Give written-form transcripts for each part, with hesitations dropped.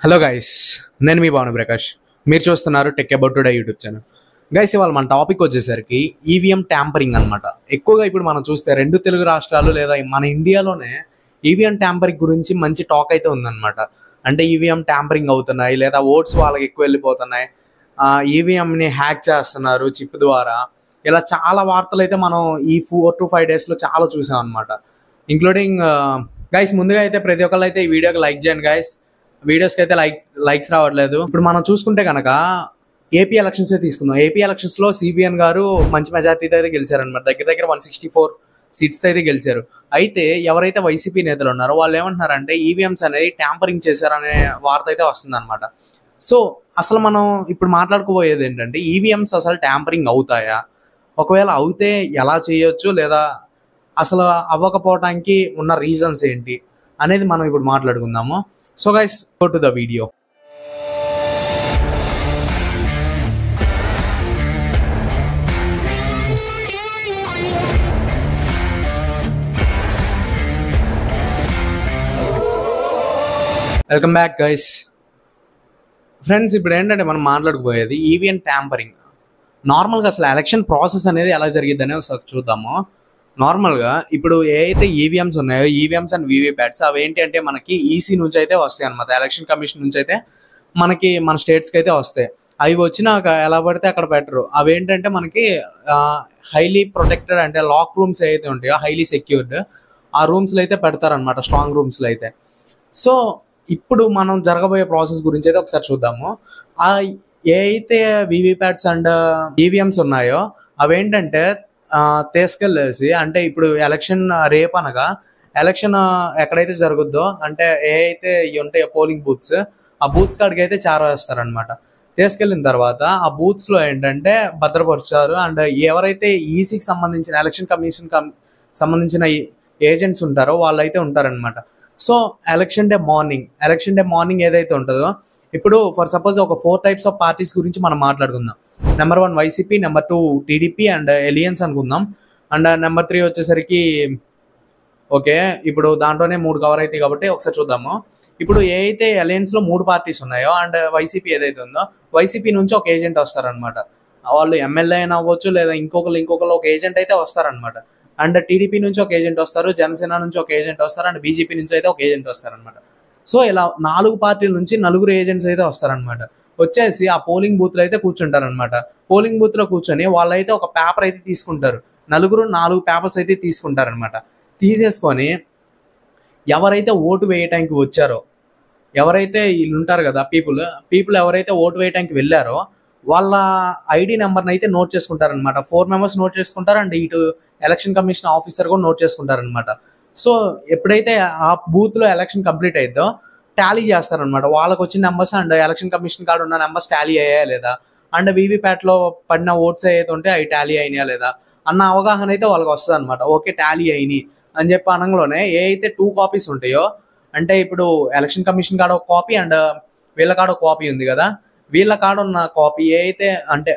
Hello guys, నేను మీ భావన ప్రకాష్. మీరు చూస్తున్నారు tech about today YouTube channel. Guys, ఇవాళ మన టాపిక్ వచ్చేసరికి ఈవీఎం ట్యాంపరింగ్ అనమాట. ఎక్కువగా ఇప్పుడు మనం చూస్తే రెండు తెలుగు రాష్ట్రాలు లేదా మన ఇండియాలోనే ఈవీఎం ట్యాంపరింగ్ గురించి మంచి టాక్ అయితే ఉందన్నమాట. అంటే ఈవీఎం ట్యాంపరింగ్ అవుతున్నాయి లేదా ఓట్స్ వాళ్ళకి ఎక్కువ వెళ్ళిపోతున్నాయి, ఈవీఎంని హ్యాక్ చేస్తున్నారు చిప్ ద్వారా. ఇలా చాలా వార్తలు అయితే మనం ఈ 4 to 5 డేస్లో చాలా చూసాం అనమాట. ఇంక్లూడింగ్ గైస్, ముందుగా అయితే ప్రతి ఒక్కళ్ళు అయితే ఈ వీడియోకి లైక్ చేయండి గైస్. వీడియోస్కి అయితే లైక్స్ రావట్లేదు. ఇప్పుడు మనం చూసుకుంటే కనుక ఏపీ ఎలక్షన్స్ తీసుకుందాం. ఏపీ ఎలక్షన్స్లో సిబిఎన్ గారు మంచి మెజార్టీతో అయితే గెలిచారనమాట. దగ్గర 164 సీట్స్ అయితే గెలిచారు. అయితే ఎవరైతే వైసీపీ నేతలు ఉన్నారో వాళ్ళు ఏమంటున్నారంటే ఈవీఎంస్ అనేది ట్యాంపరింగ్ చేశారనే వార్త అయితే వస్తుందన్నమాట. సో అసలు మనం ఇప్పుడు మాట్లాడుకోబోయేది ఏంటంటే ఈవీఎంస్ అసలు ట్యాంపరింగ్ అవుతాయా, ఒకవేళ అవుతే ఎలా చేయొచ్చు, లేదా అసలు అవ్వకపోవటానికి ఉన్న రీజన్స్ ఏంటి అనేది మనం ఇప్పుడు మాట్లాడుకుందాము. So guys, go to the video. Welcome back guys. Friends, ఇప్పుడు ఏంటంటే మనం మాట్లాడుకోబోయేది ఈవీఎం ట్యాంపరింగ్. నార్మల్గా అసలు ఎలక్షన్ ప్రాసెస్ అనేది ఎలా జరిగిద్ది అనేది ఒకసారి చూద్దాము. నార్మల్గా ఇప్పుడు ఏ అయితే ఈవీఎంస్ ఉన్నాయో, ఈవీఎంస్ అండ్ వీవీప్యాట్స్, అవి ఏంటి అంటే మనకి ఈసీ నుంచి అయితే వస్తాయి అనమాట. ఎలక్షన్ కమిషన్ నుంచి అయితే మనకి మన స్టేట్స్కి అయితే వస్తాయి. అవి వచ్చినాక ఎలా పడితే అక్కడ పెట్టరు. అవి ఏంటంటే మనకి హైలీ ప్రొటెక్టెడ్, అంటే లాక్ రూమ్స్ ఏవైతే ఉంటాయో హైలీ సెక్యూర్డ్, ఆ రూమ్స్లో అయితే పెడతారనమాట, స్ట్రాంగ్ రూమ్స్లో అయితే. సో ఇప్పుడు మనం జరగబోయే ప్రాసెస్ గురించి అయితే ఒకసారి చూద్దాము. ఆ ఏ అయితే వీవీప్యాట్స్ అండ్ ఈవీఎంస్ ఉన్నాయో అవేంటంటే తీసుకెళ్ళేసి, అంటే ఇప్పుడు ఎలక్షన్ రేపు అనగా ఎలక్షన్ ఎక్కడైతే జరుగుద్దో, అంటే ఏ అయితే ఉంటాయో పోలింగ్ బూత్స్, ఆ బూత్స్ కాడికి అయితే చేరవేస్తారనమాట. తీసుకెళ్ళిన తర్వాత ఆ బూత్స్లో ఏంటంటే భద్రపరుస్తారు. అండ్ ఎవరైతే ఈసీకి సంబంధించిన ఎలక్షన్ కమిషన్ సంబంధించిన ఏజెంట్స్ ఉంటారో వాళ్ళైతే ఉంటారనమాట. సో ఎలక్షన్ డే మార్నింగ్ ఏదైతే ఉంటుందో, ఇప్పుడు ఫర్ సపోజ్ ఒక 4 types ఆఫ్ పార్టీస్ గురించి మనం మాట్లాడుకుందాం. Number 1 YCP, number 2 TDP and alliance అనుకుందాం. అండ్ నెంబర్ 3 వచ్చేసరికి ఓకే, ఇప్పుడు దాంట్లోనే 3 కవర్ అవుతాయి కాబట్టి ఒకసారి చూద్దాము. ఇప్పుడు ఏ అయితే అలయన్స్లో 3 పార్టీస్ ఉన్నాయో అండ్ వైసీపీ ఏదైతే ఉందో, వైసీపీ నుంచి ఒక ఏజెంట్ వస్తారనమాట. వాళ్ళు ఎమ్మెల్యే అయినా అవ్వచ్చు, లేదా ఇంకొకరు ఒక ఏజెంట్ అయితే వస్తారనమాట. అండ్ టీడీపీ నుంచి ఒక ఏజెంట్ వస్తారు, జనసేన నుంచి ఒక ఏజెంట్ వస్తారు, అండ్ బీజేపీ నుంచి అయితే ఒక ఏజెంట్ వస్తారనమాట. సో ఇలా 4 పార్టీల నుంచి 4 ఏజెంట్స్ అయితే వస్తారనమాట. వచ్చేసి ఆ పోలింగ్ బూత్లో అయితే కూర్చుంటారనమాట. పోలింగ్ బూత్లో కూర్చొని వాళ్ళైతే ఒక పేపర్ అయితే తీసుకుంటారు. 4 పేపర్స్ అయితే తీసుకుంటారనమాట. తీసేసుకొని ఎవరైతే ఓటు వేయటానికి వచ్చారో, ఎవరైతే వీళ్ళు ఉంటారు కదా పీపుల్ ఎవరైతే ఓటు వేయటానికి వెళ్ళారో వాళ్ళ ఐడి నెంబర్ని అయితే నోట్ చేసుకుంటారనమాట. 4 members నోట్ చేసుకుంటారు, అండ్ ఇటు ఎలక్షన్ కమిషన్ ఆఫీసర్ కూడా నోట్ చేసుకుంటారనమాట. సో ఎప్పుడైతే ఆ బూత్లో ఎలక్షన్ కంప్లీట్ అయిద్దో టాలీ చేస్తారనమాట. వాళ్ళకి వచ్చిన నెంబర్స్ అండ్ ఎలక్షన్ కమిషన్ కాడ ఉన్న నెంబర్స్ టాలీ అయ్యాయా లేదా, అండ్ వీవీప్యాట్లో పడిన ఓట్స్ ఏదైతే ఉంటే అవి టాలీ అయినాయా లేదా అన్న అవగాహన అయితే వాళ్ళకి వస్తుంది అనమాట. ఓకే, టాలీ అయినాయి అని చెప్పి అనగానే ఏ అయితే 2 copies ఉంటాయో, అంటే ఇప్పుడు ఎలక్షన్ కమిషన్ కాడ ఒక కాపీ అండ్ వీళ్ళ కాడ ఒక కాపీ ఉంది కదా, వీళ్ళ కాడ ఉన్న కాపీ ఏ అయితే అంటే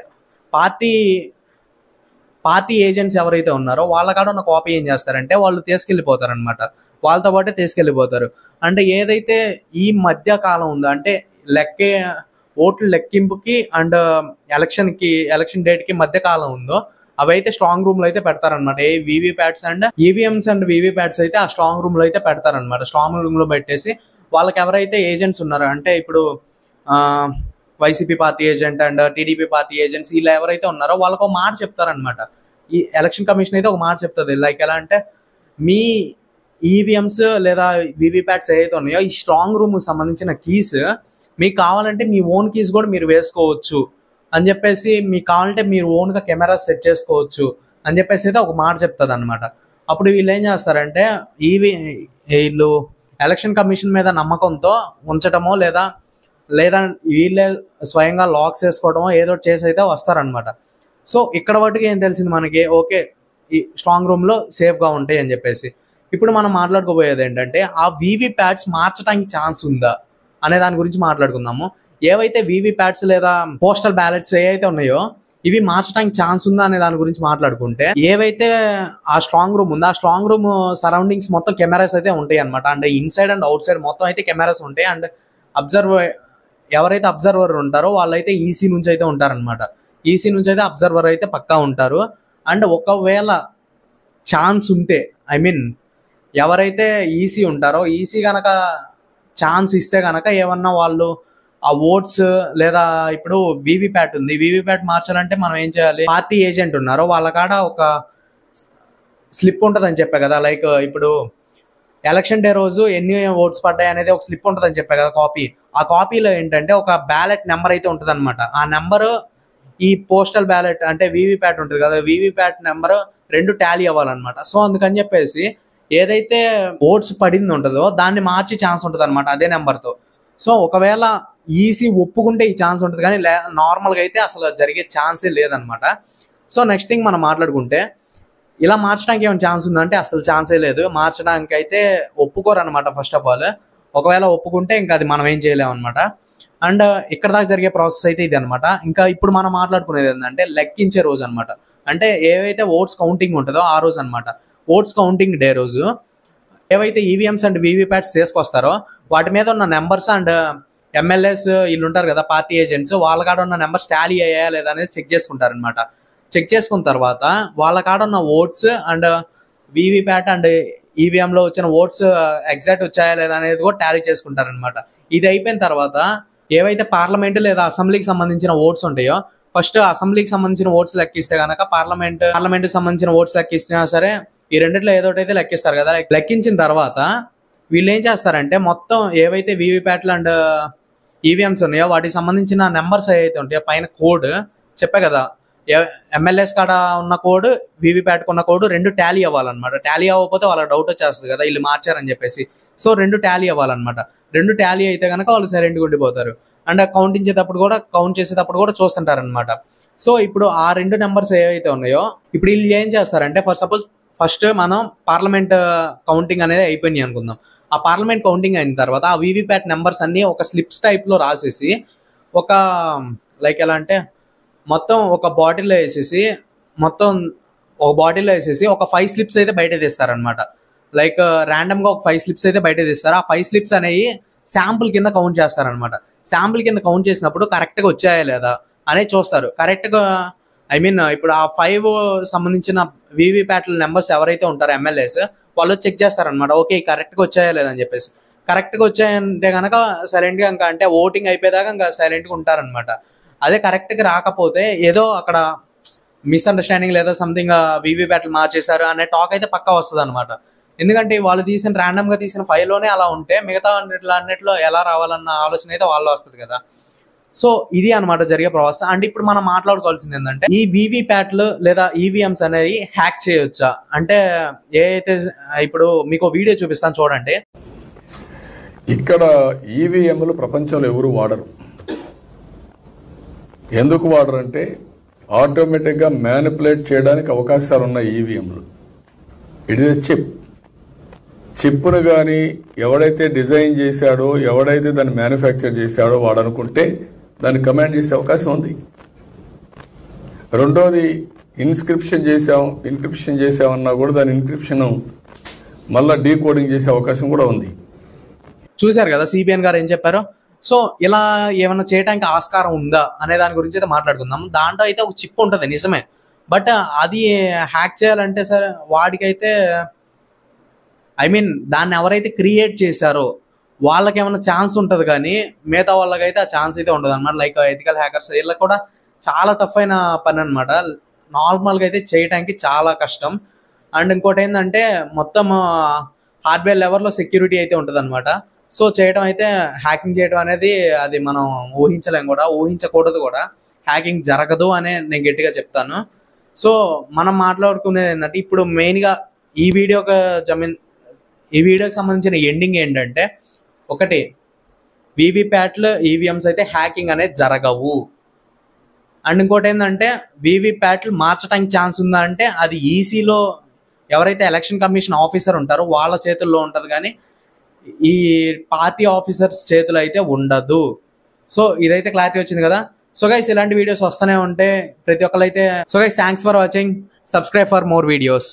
పార్టీ ఏజెంట్స్ ఎవరైతే ఉన్నారో వాళ్ళ కాడ ఉన్న కాపీ ఏం చేస్తారంటే వాళ్ళు తీసుకెళ్ళిపోతారనమాట. వాళ్ళతో పాటే తీసుకెళ్ళిపోతారు. అంటే ఏదైతే ఈ మధ్య కాలం ఉందో, అంటే ఓట్ల లెక్కింపుకి అండ్ ఎలక్షన్ డేట్కి మధ్య కాలం ఉందో, అవైతే స్ట్రాంగ్ రూమ్లో అయితే పెడతారనమాట. VVPATs and EVMs and VVPATs అయితే ఆ స్ట్రాంగ్ రూమ్లో అయితే పెడతారనమాట. స్ట్రాంగ్ రూమ్లో పెట్టేసి వాళ్ళకి ఎవరైతే ఏజెంట్స్ ఉన్నారో, అంటే ఇప్పుడు YCP party agent and TDP party agents ఇలా ఎవరైతే ఉన్నారో వాళ్ళకు ఒక మాట చెప్తారనమాట. ఈ ఎలక్షన్ కమిషన్ అయితే ఒక మాట చెప్తుంది. లైక్ ఎలా అంటే, మీ ఈవీఎంస్ లేదా వీవీప్యాట్స్ ఏవైతే ఉన్నాయో ఈ స్ట్రాంగ్ రూమ్కి సంబంధించిన కీస్ మీకు కావాలంటే మీ ఓన్ కీస్ కూడా మీరు వేసుకోవచ్చు అని చెప్పేసి, మీకు కావాలంటే మీరు ఓన్గా కెమెరా సెట్ చేసుకోవచ్చు అని చెప్పేసి అయితే ఒక మాట చెప్తుంది అనమాట. అప్పుడు వీళ్ళు ఏం చేస్తారంటే వీళ్ళు ఎలక్షన్ కమిషన్ మీద నమ్మకంతో ఉంచటమో లేదా వీళ్ళే స్వయంగా లాక్స్ వేసుకోవడమో ఏదో చేసి అయితే వస్తారనమాట. సో ఇక్కడ వాటికి ఏం తెలిసింది మనకి, ఓకే ఈ స్ట్రాంగ్ రూమ్లో సేఫ్గా ఉంటాయి అని చెప్పేసి. ఇప్పుడు మనం మాట్లాడుకోబోయేది ఏంటంటే ఆ వీవీప్యాట్స్ మార్చడానికి ఛాన్స్ ఉందా అనే దాని గురించి మాట్లాడుకుందాము. ఏవైతే వీవీప్యాట్స్ లేదా పోస్టల్ బ్యాలెట్స్ ఏవైతే ఉన్నాయో ఇవి మార్చడానికి ఛాన్స్ ఉందా అనే దాని గురించి మాట్లాడుకుంటే, ఏవైతే ఆ స్ట్రాంగ్ రూమ్ ఉందో ఆ స్ట్రాంగ్ రూమ్ సరౌండింగ్స్ మొత్తం కెమెరాస్ అయితే ఉంటాయి అనమాట. And inside and out side మొత్తం అయితే కెమెరాస్ ఉంటాయి. అండ్ ఎవరైతే అబ్జర్వర్ ఉంటారో వాళ్ళైతే ఈసీ నుంచి అయితే ఉంటారనమాట. ఈసీ నుంచి అయితే అబ్జర్వర్ అయితే పక్కా ఉంటారు. అండ్ ఒకవేళ ఛాన్స్ ఉంటే, ఐ మీన్ ఎవరైతే ఈసీ ఉంటారో ఈసీ కనుక ఛాన్స్ ఇస్తే కనుక ఏమన్నా వాళ్ళు ఆ ఓట్స్ లేదా ఇప్పుడు వీవీప్యాట్ ఉంది, వీవీప్యాట్ మార్చాలంటే మనం ఏం చేయాలి, పార్టీ ఏజెంట్ ఉన్నారో వాళ్ళ కాడ ఒక స్లిప్ ఉంటుందని చెప్పా కదా, లైక్ ఇప్పుడు ఎలక్షన్ డే రోజు ఎన్ని ఓట్స్ పడ్డాయి అనేది ఒక స్లిప్ ఉంటుందని చెప్పా కదా, కాపీ. ఆ కాపీలో ఏంటంటే ఒక బ్యాలెట్ నెంబర్ అయితే ఉంటుంది అనమాట. ఆ నెంబరు ఈ పోస్టల్ బ్యాలెట్ అంటే వీవీప్యాట్ ఉంటుంది కదా, వీవీప్యాట్ నెంబర్ రెండు టాలీ అవ్వాలన్నమాట. సో అందుకని చెప్పేసి ఏదైతే ఓట్స్ పడింది ఉంటుందో దాన్ని మార్చే ఛాన్స్ ఉంటుంది అనమాట అదే నెంబర్తో. సో ఒకవేళ ఈసీ ఒప్పుకుంటే ఈ ఛాన్స్ ఉంటుంది, కానీ నార్మల్గా అయితే అసలు జరిగే ఛాన్సే లేదనమాట. సో నెక్స్ట్ థింగ్ మనం మాట్లాడుకుంటే, ఇలా మార్చడానికి ఏమైనా ఛాన్స్ ఉందంటే అసలు ఛాన్సే లేదు. మార్చడానికి అయితే ఒప్పుకోరు అనమాట ఫస్ట్ ఆఫ్ ఆల్. ఒకవేళ ఒప్పుకుంటే ఇంకా అది మనం ఏం చేయలేము అనమాట. అండ్ ఇక్కడ దాకా జరిగే ప్రాసెస్ అయితే ఇది అనమాట. ఇంకా ఇప్పుడు మనం మాట్లాడుకునేది ఏంటంటే లెక్కించే రోజు అనమాట. అంటే ఏవైతే ఓట్స్ కౌంటింగ్ ఉంటుందో ఆ రోజు అనమాట, ఓట్స్ కౌంటింగ్ డే రోజు ఏవైతే ఈవీఎంస్ అండ్ వీవీప్యాట్స్ తీసుకొస్తారో వాటి మీద ఉన్న నెంబర్స్ అండ్ ఎమ్మెల్యేస్ వీళ్ళు ఉంటారు కదా పార్టీ ఏజెంట్స్, వాళ్ళ కాడ ఉన్న నెంబర్స్ టాలీ అయ్యాయా లేదా అనేది చెక్ చేసుకుంటారు అనమాట. చెక్ చేసుకున్న తర్వాత వాళ్ళ కాడ ఉన్న ఓట్స్ అండ్ వీవీప్యాట్ అండ్ ఈవీఎంలో వచ్చిన ఓట్స్ ఎగ్జాక్ట్ వచ్చాయా లేదా అనేది కూడా టాలీ చేసుకుంటారు అనమాట. ఇది అయిపోయిన తర్వాత ఏవైతే పార్లమెంట్ లేదా అసెంబ్లీకి సంబంధించిన ఓట్స్ ఉంటాయో, ఫస్ట్ అసెంబ్లీకి సంబంధించిన ఓట్స్ లెక్కిస్తే కనుక పార్లమెంట్ సంబంధించిన ఓట్స్ లెక్కిస్తున్నా సరే ఈ రెండిట్లో ఏదో ఒకటి అయితే లెక్కిస్తారు కదా. లెక్కించిన తర్వాత వీళ్ళు ఏం చేస్తారంటే మొత్తం ఏవైతే వీవీప్యాట్లు అండ్ ఈవీఎంస్ ఉన్నాయో వాటికి సంబంధించిన నెంబర్స్ ఏవైతే ఉంటాయో పైన కోడ్ చెప్పే కదా, ఎమ్మెల్యేస్ కాడ ఉన్న కోడ్ వీవీప్యాట్కి ఉన్న కోడ్ రెండు టాలీ అవ్వాలన్నమాట. టాలీ అవ్వకపోతే వాళ్ళకి డౌట్ వచ్చేస్తుంది కదా వీళ్ళు మార్చారని చెప్పేసి. సో రెండు టాలీ అవ్వాలన్నమాట. రెండు టాలీ అయితే కనుక వాళ్ళు సైలెంట్గా ఉండిపోతారు. అండ్ కౌంట్ చేసేటప్పుడు కూడా చూస్తుంటారనమాట. సో ఇప్పుడు ఆ రెండు నెంబర్స్ ఏవైతే ఉన్నాయో ఇప్పుడు వీళ్ళు ఏం చేస్తారంటే ఫస్ట్ మనం పార్లమెంట్ కౌంటింగ్ అనేది అయిపోయినాయి అనుకుందాం. ఆ పార్లమెంట్ కౌంటింగ్ అయిన తర్వాత ఆ వీవీప్యాట్ నెంబర్స్ అన్ని ఒక స్లిప్స్ టైప్లో రాసేసి ఒక లైక్ ఎలా అంటే మొత్తం ఒక బాటిల్లో వేసేసి ఒక 5 స్లిప్స్ అయితే బయట తీస్తారనమాట. లైక్ ర్యాండమ్గా ఒక 5 స్లిప్స్ అయితే బయట తీస్తారు. ఆ 5 స్లిప్స్ అనేవి శాంపుల్ కింద కౌంట్ చేస్తారనమాట. శాంపుల్ కింద కౌంట్ చేసినప్పుడు కరెక్ట్గా వచ్చాయా లేదా అనేది చూస్తారు. కరెక్ట్గా ఐ మీన్ ఇప్పుడు ఆ 5 సంబంధించిన వీవీప్యాట్ల నెంబర్స్ ఎవరైతే ఉంటారో ఎమ్మెల్యేస్ వాళ్ళు చెక్ చేస్తారనమాట. ఓకే కరెక్ట్గా వచ్చాయా లేదని చెప్పేసి. కరెక్ట్గా వచ్చాయంటే కనుక సైలెంట్గా ఇంకా అంటే ఓటింగ్ అయిపోయేదాకా ఇంకా సైలెంట్గా ఉంటారనమాట. అదే కరెక్ట్గా రాకపోతే ఏదో అక్కడ మిస్అండర్స్టాండింగ్ లేదా సంథింగ్ వీవీప్యాట్లు మార్చేశారు అనే టాక్ అయితే పక్కా వస్తుంది అనమాట. ఎందుకంటే వాళ్ళు ర్యాండమ్గా తీసిన 5లోనే అలా ఉంటే మిగతా అన్నిట్లో ఎలా రావాలన్న ఆలోచన అయితే వాళ్ళు వస్తుంది కదా. సో ఇది అనమాట జరిగే ప్రాసెస్. అండ్ ఇప్పుడు మనం మాట్లాడుకోవాల్సింది ఏంటంటే ఈ వీవీప్యాట్లు లేదా ఈవీఎంస్ అనేవి హ్యాక్ చేయొచ్చా అంటే ఏదైతే ఇప్పుడు మీకు వీడియో చూపిస్తాను చూడండి. ఇక్కడ ఈవీఎంలు ప్రపంచంలో ఎవరు వాడరు. ఎందుకు వాడరంటే ఆటోమేటిక్గా మ్యానిపులేట్ చేయడానికి అవకాశాలు ఉన్న ఈవీఎంలు. ఇట్ ఇస్ చిప్ను కానీ ఎవడైతే డిజైన్ చేశాడో ఎవడైతే దాన్ని మ్యానుఫ్యాక్చర్ చేశాడో వాడు అనుకుంటే దాన్ని కమాండ్ చేసే అవకాశం ఉంది. రెండోది ఇన్క్రిప్షన్ చేసామన్నా కూడా దాని ఇన్క్రిప్షన్ మళ్ళీ డీకోడింగ్ చేసే అవకాశం కూడా ఉంది. చూశారు కదా సిబిఎన్ గారు ఏం చెప్పారో. సో ఇలా ఏమైనా చేయడానికి ఆస్కారం ఉందా అనే దాని గురించి అయితే మాట్లాడుకుందాం. దాంట్లో అయితే ఒక చిప్ ఉంటుంది నిజమే, బట్ అది హ్యాక్ చేయాలంటే సరే వాడికైతే ఐ మీన్ దాన్ని ఎవరైతే క్రియేట్ చేశారో వాళ్ళకి ఏమైనా ఛాన్స్ ఉంటుంది, కానీ మిగతా వాళ్ళకైతే ఆ ఛాన్స్ అయితే ఉంటుంది అనమాట. లైక్ ఎథికల్ హ్యాకర్స్ వీళ్ళకి కూడా చాలా టఫ్ అయిన పని అనమాట. నార్మల్గా అయితే చేయడానికి చాలా కష్టం. అండ్ ఇంకోటి ఏంటంటే మొత్తం హార్డ్వేర్ లెవెల్లో సెక్యూరిటీ అయితే ఉంటుంది అనమాట. సో చేయడం అయితే హ్యాకింగ్ చేయడం అనేది అది మనం ఊహించకూడదు కూడా. హ్యాకింగ్ జరగదు అనే నేను గట్టిగా చెప్తాను. సో మనం మాట్లాడుకునేది ఏంటంటే ఇప్పుడు మెయిన్గా ఈ వీడియోకి సంబంధించిన ఎండింగ్ ఏంటంటే ఒకటి, వీవీప్యాట్లు ఈవీఎంస్ అయితే హ్యాకింగ్ అనేది జరగవు. అండ్ ఇంకోటి ఏంటంటే వీవీప్యాట్లు మార్చడానికి ఛాన్స్ ఉందా అంటే అది ఈసీలో ఎవరైతే ఎలక్షన్ కమిషన్ ఆఫీసర్ ఉంటారో వాళ్ళ చేతుల్లో ఉంటుంది, కానీ ఈ పార్టీ ఆఫీసర్స్ చేతులు అయితే ఉండదు. సో ఇదైతే క్లారిటీ వచ్చింది కదా. సో గైస్ ఇలాంటి వీడియోస్ వస్తూనే ఉంటే ప్రతి ఒక్కరైతే. So guys thanks for watching. Subscribe for more videos.